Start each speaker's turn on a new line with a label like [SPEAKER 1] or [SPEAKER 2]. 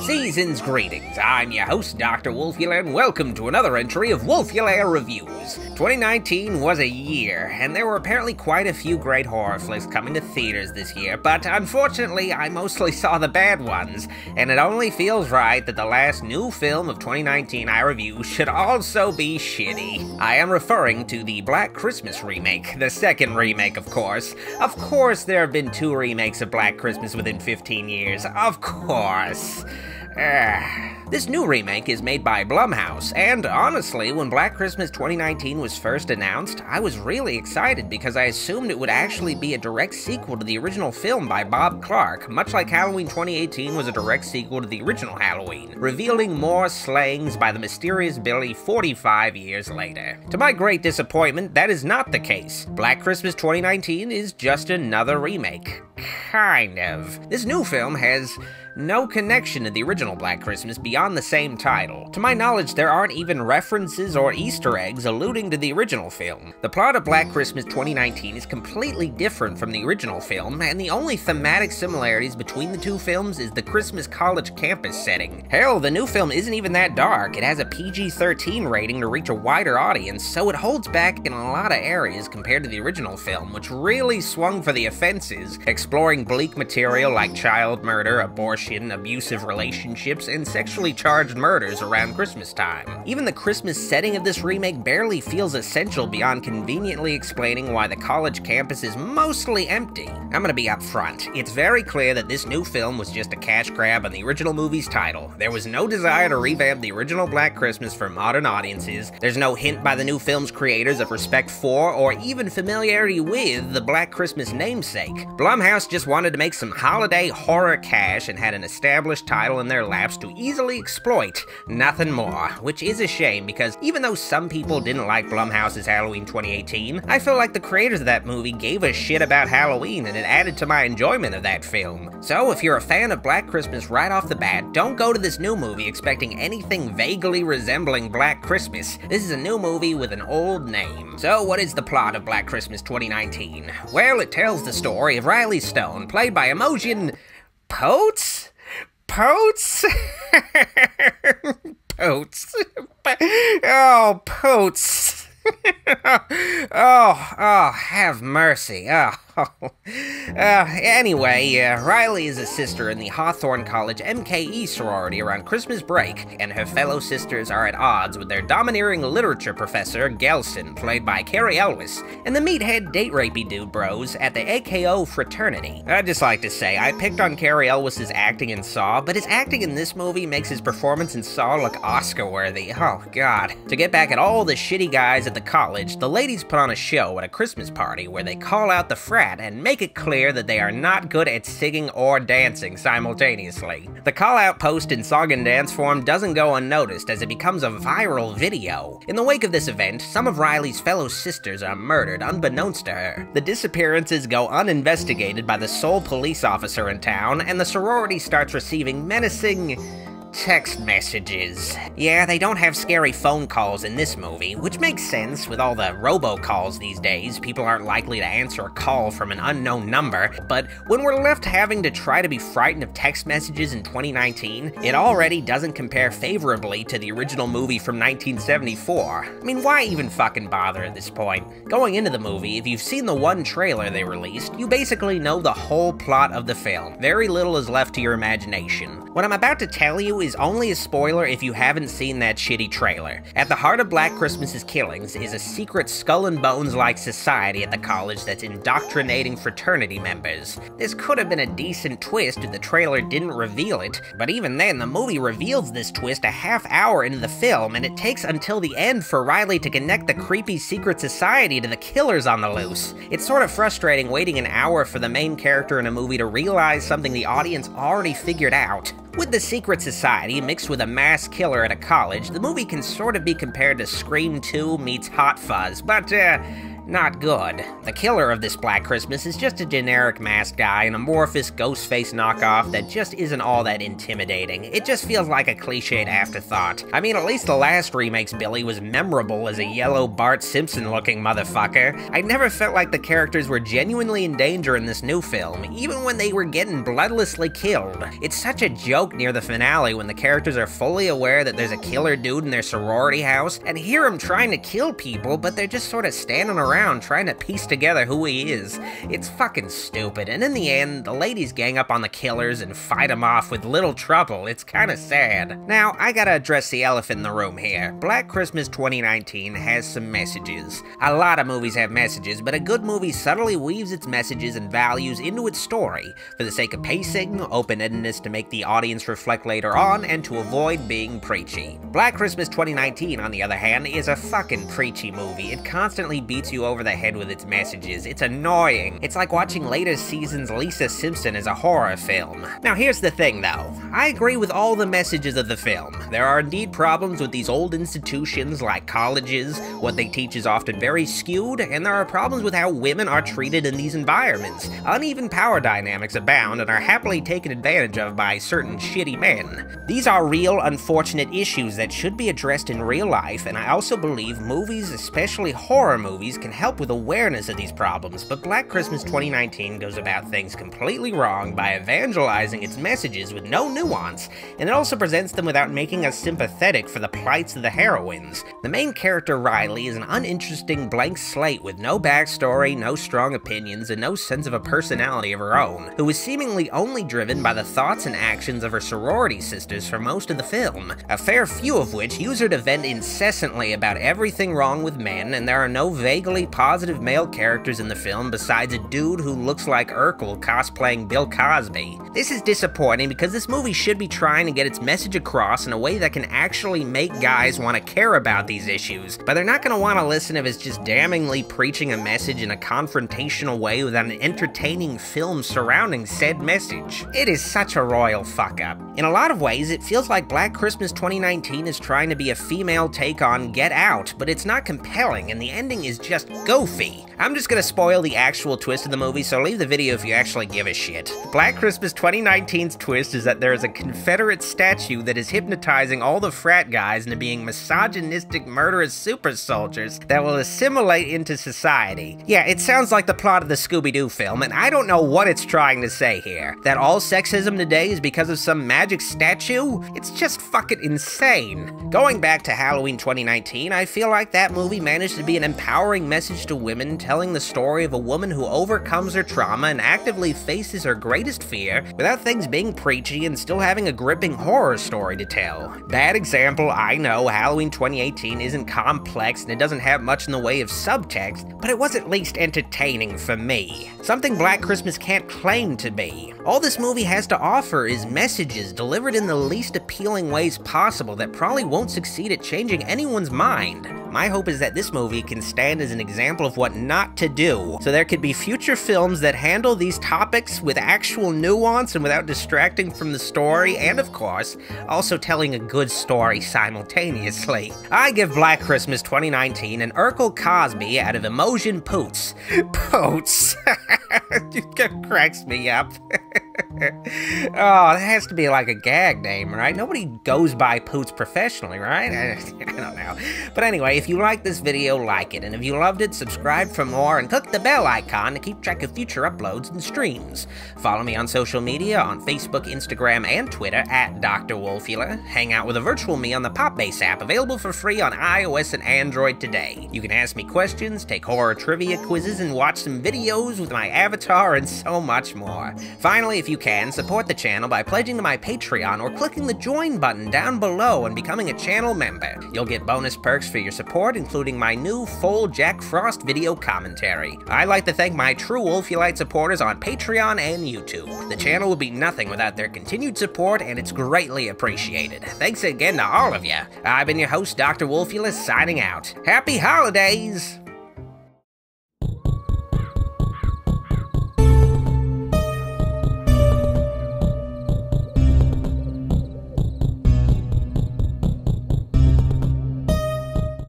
[SPEAKER 1] Season's greetings, I'm your host, Dr. Wolfula, and welcome to another entry of Wolfula Reviews. 2019 was a year, and there were apparently quite a few great horror flicks coming to theaters this year, but unfortunately I mostly saw the bad ones, and it only feels right that the last new film of 2019 I review should also be shitty. I am referring to the Black Christmas remake, the second remake of course. Of course there have been 2 remakes of Black Christmas within 15 years, of course. This new remake is made by Blumhouse, and honestly, when Black Christmas 2019 was first announced, I was really excited because I assumed it would actually be a direct sequel to the original film by Bob Clark, much like Halloween 2018 was a direct sequel to the original Halloween, revealing more slayings by the mysterious Billy 45 years later. To my great disappointment, that is not the case. Black Christmas 2019 is just another remake. Kind of. This new film has no connection to the original Black Christmas beyond the same title. To my knowledge, there aren't even references or Easter eggs alluding to the original film. The plot of Black Christmas 2019 is completely different from the original film, and the only thematic similarities between the two films is the Christmas college campus setting. Hell, the new film isn't even that dark. It has a PG-13 rating to reach a wider audience, so it holds back in a lot of areas compared to the original film, which really swung for the offenses, exploring bleak material like child murder, abortion, abusive relationships, and sexually charged murders around Christmas time. Even the Christmas setting of this remake barely feels essential beyond conveniently explaining why the college campus is mostly empty. I'm gonna be upfront. It's very clear that this new film was just a cash grab on the original movie's title. There was no desire to revamp the original Black Christmas for modern audiences. There's no hint by the new film's creators of respect for, or even familiarity with, the Black Christmas namesake. Blumhouse just wanted to make some holiday horror cash and had an established title in their laps to easily exploit, nothing more, which is a shame because even though some people didn't like Blumhouse's Halloween 2018, I feel like the creators of that movie gave a shit about Halloween and it added to my enjoyment of that film. So if you're a fan of Black Christmas right off the bat, don't go to this new movie expecting anything vaguely resembling Black Christmas. This is a new movie with an old name. So what is the plot of Black Christmas 2019? Well, it tells the story of Riley Stone, played by Imogen Potes? Potes? Potes. Oh, Potes. oh, have mercy. Anyway, Riley is a sister in the Hawthorne College MKE sorority around Christmas break, and her fellow sisters are at odds with their domineering literature professor, Gelson, played by Carrie Elwes, and the meathead date-rapey dude bros at the AKO fraternity. I'd just like to say, I picked on Carrie Elwes' acting in Saw, but his acting in this movie makes his performance in Saw look Oscar-worthy. Oh, God. To get back at all the shitty guys at the college, the ladies put on a show at a Christmas party where they call out the frat and make it clear that they are not good at singing or dancing simultaneously. The call-out post in song and dance form doesn't go unnoticed as it becomes a viral video. In the wake of this event, some of Riley's fellow sisters are murdered unbeknownst to her. The disappearances go uninvestigated by the sole police officer in town, and the sorority starts receiving menacing text messages. Yeah, they don't have scary phone calls in this movie, which makes sense with all the robocalls these days. People aren't likely to answer a call from an unknown number, but when we're left having to try to be frightened of text messages in 2019, it already doesn't compare favorably to the original movie from 1974. I mean, why even fucking bother at this point? Going into the movie, if you've seen the one trailer they released, you basically know the whole plot of the film. Very little is left to your imagination. What I'm about to tell you is only a spoiler if you haven't seen that shitty trailer. At the heart of Black Christmas's killings is a secret skull and bones-like society at the college that's indoctrinating fraternity members. This could have been a decent twist if the trailer didn't reveal it, but even then, the movie reveals this twist a half hour into the film, and it takes until the end for Riley to connect the creepy secret society to the killers on the loose. It's sort of frustrating waiting an hour for the main character in a movie to realize something the audience already figured out. With the secret society mixed with a mass killer at a college, the movie can sort of be compared to Scream 2 meets Hot Fuzz, but Not good. The killer of this Black Christmas is just a generic masked guy, an amorphous Ghostface knockoff that just isn't all that intimidating. It just feels like a cliched afterthought. I mean, at least the last remake's Billy was memorable as a yellow Bart Simpson-looking motherfucker. I never felt like the characters were genuinely in danger in this new film, even when they were getting bloodlessly killed. It's such a joke near the finale when the characters are fully aware that there's a killer dude in their sorority house, and hear him trying to kill people, but they're just sort of standing around trying to piece together who he is. It's fucking stupid, and in the end, the ladies gang up on the killers and fight them off with little trouble. It's kinda sad. Now, I gotta address the elephant in the room here. Black Christmas 2019 has some messages. A lot of movies have messages, but a good movie subtly weaves its messages and values into its story, for the sake of pacing, open-endedness to make the audience reflect later on, and to avoid being preachy. Black Christmas 2019, on the other hand, is a fucking preachy movie. It constantly beats you over the head with its messages. It's annoying. It's like watching later seasons Lisa Simpson as a horror film. Now here's the thing though. I agree with all the messages of the film. There are indeed problems with these old institutions like colleges. What they teach is often very skewed, and there are problems with how women are treated in these environments. Uneven power dynamics abound and are happily taken advantage of by certain shitty men. These are real, unfortunate issues that should be addressed in real life, and I also believe movies, especially horror movies, can help with awareness of these problems, but Black Christmas 2019 goes about things completely wrong by evangelizing its messages with no nuance, and it also presents them without making us sympathetic for the plights of the heroines. The main character, Riley, is an uninteresting blank slate with no backstory, no strong opinions, and no sense of a personality of her own, who is seemingly only driven by the thoughts and actions of her sorority sisters for most of the film, a fair few of which use her to vent incessantly about everything wrong with men, and there are no vaguely positive male characters in the film besides a dude who looks like Urkel cosplaying Bill Cosby. This is disappointing because this movie should be trying to get its message across in a way that can actually make guys want to care about these issues, but they're not going to want to listen if it's just damningly preaching a message in a confrontational way without an entertaining film surrounding said message. It is such a royal fuck-up. In a lot of ways, it feels like Black Christmas 2019 is trying to be a female take on Get Out, but it's not compelling, and the ending is just goofy. I'm just gonna spoil the actual twist of the movie, so leave the video if you actually give a shit. Black Christmas 2019's twist is that there is a Confederate statue that is hypnotizing all the frat guys into being misogynistic, murderous super soldiers that will assimilate into society. Yeah, it sounds like the plot of the Scooby-Doo film, and I don't know what it's trying to say here. That all sexism today is because of some magic statue? It's just fucking insane. Going back to Halloween 2019, I feel like that movie managed to be an empowering message to women, telling the story of a woman who overcomes her trauma and actively faces her greatest fear without things being preachy and still having a gripping horror story to tell. Bad example, I know, Halloween 2018 isn't complex and it doesn't have much in the way of subtext, but it was at least entertaining for me. Something Black Christmas can't claim to be. All this movie has to offer is messages delivered in the least appealing ways possible that probably won't succeed at changing anyone's mind. My hope is that this movie can stand as an example of what not to do, so there could be future films that handle these topics with actual nuance and without distracting from the story, and of course, also telling a good story simultaneously. I give Black Christmas 2019 an Urkel Cosby out of Emotion Poots. Poots! It cracks me up. Oh, that has to be like a gag name, right? Nobody goes by Poots professionally, right? I don't know. But anyway, if you like this video, like it. And if you loved it, subscribe for more and click the bell icon to keep track of future uploads and streams. Follow me on social media on Facebook, Instagram, and Twitter at Dr. Wolfula. Hang out with a virtual me on the Popbase app, available for free on iOS and Android today. You can ask me questions, take horror trivia quizzes, and watch some videos with my avatar and so much more. Finally, if you can, support the channel by pledging to my Patreon or clicking the join button down below and becoming a channel member. You'll get bonus perks for your support, including my new full Jack Frost video commentary. I'd like to thank my true Wolfulite supporters on Patreon and YouTube. The channel would be nothing without their continued support, and it's greatly appreciated. Thanks again to all of you. I've been your host, Dr. Wolfula, signing out. Happy holidays!